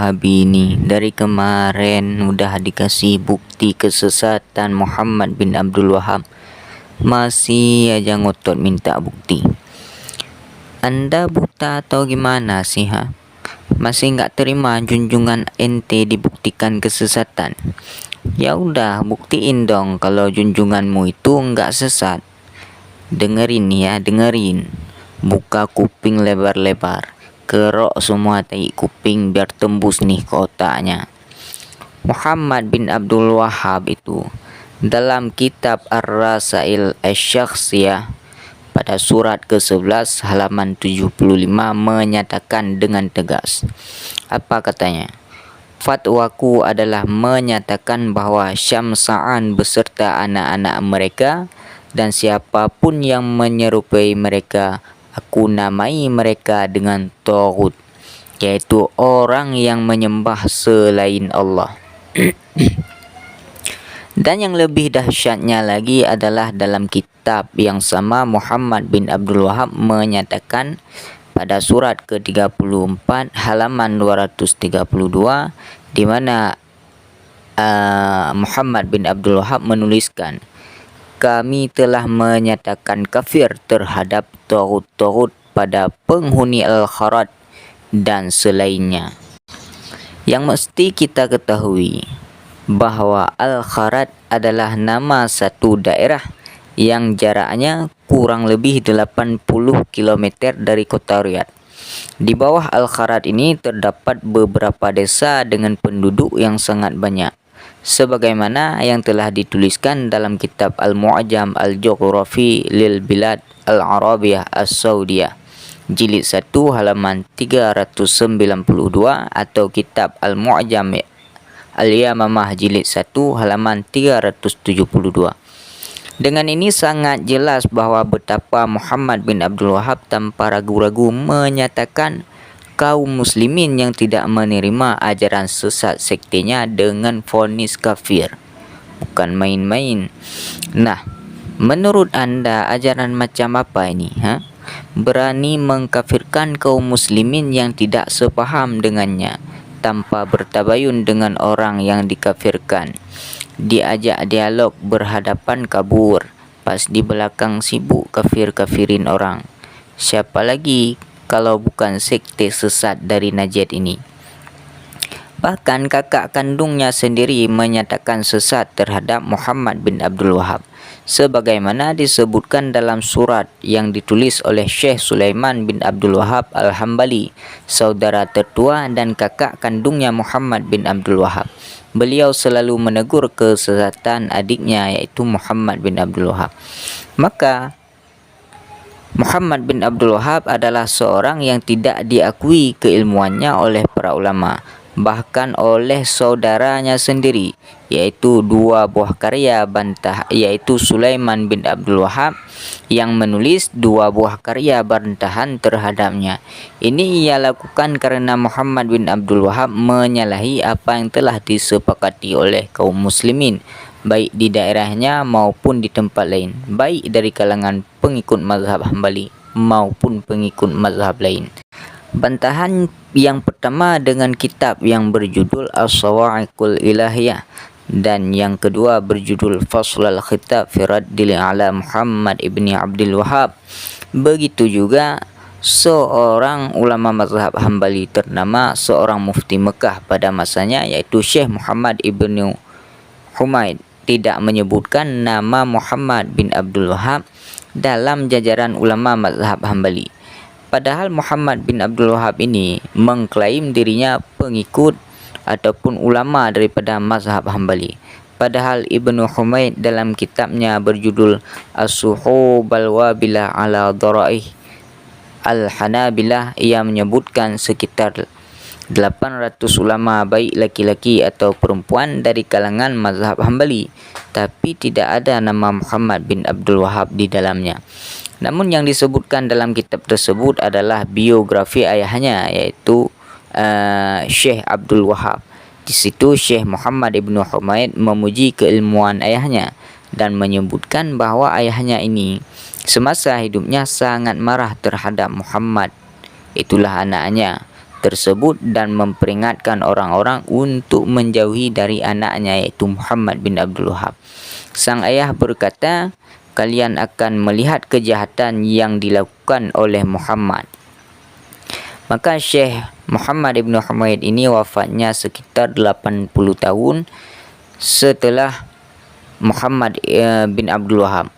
Wahabi ini dari kemarin udah dikasih bukti kesesatan Muhammad bin Abdul Wahab, masih aja ngotot minta bukti. Anda buta atau gimana sih Masih nggak terima junjungan ente dibuktikan kesesatan? Ya udah, buktiin dong kalau junjunganmu itu nggak sesat. Dengerin ya, dengerin. Buka kuping lebar-lebar. Kerok semua tai kuping biar tembus nih ke otaknya. Muhammad bin Abdul Wahab itu dalam kitab Ar-Rasail Asy-Syakhsiyah pada surat ke-11 halaman 75 menyatakan dengan tegas. Apa katanya? Fatwaku adalah menyatakan bahwa Syamsa'an beserta anak-anak mereka dan siapapun yang menyerupai mereka, aku namai mereka dengan Taghut, yaitu orang yang menyembah selain Allah. Dan yang lebih dahsyatnya lagi adalah dalam kitab yang sama Muhammad bin Abdul Wahab menyatakan pada surat ke-34 halaman 232 di mana Muhammad bin Abdul Wahab menuliskan, kami telah menyatakan kafir terhadap taghut-taghut pada penghuni Al-Kharat dan selainnya. Yang mesti kita ketahui bahwa Al-Kharat adalah nama satu daerah yang jaraknya kurang lebih 80 km dari kota Riyadh. Di bawah Al-Kharat ini terdapat beberapa desa dengan penduduk yang sangat banyak, sebagaimana yang telah dituliskan dalam kitab Al-Mu'jam Al-Jughrafi lil Bilad Al-Arabiyah As-Saudiyah jilid 1 halaman 392 atau kitab Al-Mu'jam Al-Yamamah jilid 1 halaman 372. Dengan ini sangat jelas bahwa betapa Muhammad bin Abdul Wahab tanpa ragu-ragu menyatakan kaum muslimin yang tidak menerima ajaran sesat sektenya dengan vonis kafir. Bukan main-main. Nah, menurut Anda ajaran macam apa ini? Berani mengkafirkan kaum muslimin yang tidak sepaham dengannya tanpa bertabayun dengan orang yang dikafirkan. Diajak dialog berhadapan kabur, pas di belakang sibuk kafir-kafirin orang. Siapa lagi kalau bukan sekte sesat dari Najd ini? Bahkan kakak kandungnya sendiri menyatakan sesat terhadap Muhammad bin Abdul Wahab, sebagaimana disebutkan dalam surat yang ditulis oleh Syekh Sulaiman bin Abdul Wahab Al-Hambali, saudara tertua dan kakak kandungnya Muhammad bin Abdul Wahab. Beliau selalu menegur kesesatan adiknya yaitu Muhammad bin Abdul Wahab. Maka Muhammad bin Abdul Wahab adalah seorang yang tidak diakui keilmuannya oleh para ulama, bahkan oleh saudaranya sendiri, yaitu dua buah karya bantah, yaitu Sulaiman bin Abdul Wahab yang menulis dua buah karya bantahan terhadapnya. Ini ia lakukan karena Muhammad bin Abdul Wahab menyalahi apa yang telah disepakati oleh kaum muslimin, baik di daerahnya maupun di tempat lain, baik dari kalangan pengikut mazhab Hambali maupun pengikut mazhab lain. Bantahan yang pertama dengan kitab yang berjudul As-Sawa'iqul Ilahiyah dan yang kedua berjudul Faslul Khitab fi Raddil ala Muhammad ibni Abdul Wahab. Begitu juga seorang ulama mazhab Hambali ternama, seorang mufti Mekah pada masanya yaitu Syekh Muhammad ibnu Humaid tidak menyebutkan nama Muhammad bin Abdul Wahab dalam jajaran ulama mazhab Hambali. Padahal Muhammad bin Abdul Wahab ini mengklaim dirinya pengikut ataupun ulama daripada mazhab Hambali. Padahal Ibnu Humaid dalam kitabnya berjudul As-Suhubal Wabilah ala Daraih Al-Hanabilah, ia menyebutkan sekitar 800 ulama baik laki-laki atau perempuan dari kalangan mazhab Hambali, tapi tidak ada nama Muhammad bin Abdul Wahab di dalamnya. Namun yang disebutkan dalam kitab tersebut adalah biografi ayahnya, yaitu Syekh Abdul Wahab. Di situ Syekh Muhammad ibnu Humaid memuji keilmuan ayahnya dan menyebutkan bahwa ayahnya ini semasa hidupnya sangat marah terhadap Muhammad, itulah anaknya, tersebut dan memperingatkan orang-orang untuk menjauhi dari anaknya iaitu Muhammad bin Abdul Wahab. Sang ayah berkata, kalian akan melihat kejahatan yang dilakukan oleh Muhammad. Maka Syekh Muhammad ibn Humaid ini wafatnya sekitar 80 tahun setelah Muhammad bin Abdul Wahab.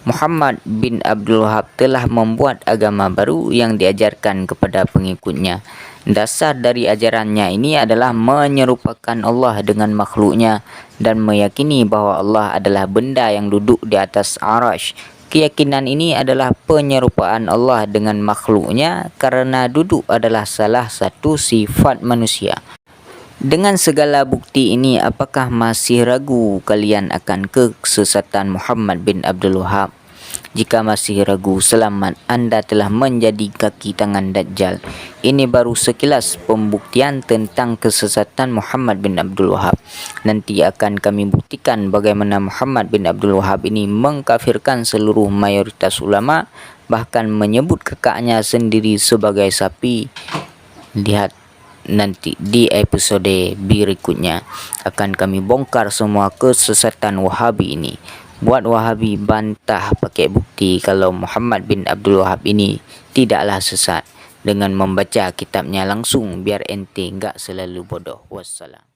Muhammad bin Abdul Wahab telah membuat agama baru yang diajarkan kepada pengikutnya. Dasar dari ajarannya ini adalah menyerupakan Allah dengan makhluknya dan meyakini bahawa Allah adalah benda yang duduk di atas arash. Keyakinan ini adalah penyerupaan Allah dengan makhluknya karena duduk adalah salah satu sifat manusia. Dengan segala bukti ini, apakah masih ragu kalian akan kesesatan Muhammad bin Abdul Wahab? Jika masih ragu, selamat, anda telah menjadi kaki tangan Dajjal. Ini baru sekilas pembuktian tentang kesesatan Muhammad bin Abdul Wahab. Nanti akan kami buktikan bagaimana Muhammad bin Abdul Wahab ini mengkafirkan seluruh mayoritas ulama, bahkan menyebut kakaknya sendiri sebagai sapi. Lihat nanti di episode berikutnya akan kami bongkar semua kesesatan Wahabi ini. Buat Wahabi bantah pakai bukti kalau Muhammad bin Abdul Wahab ini tidaklah sesat dengan membaca kitabnya langsung biar ente enggak selalu bodoh. Wassalam.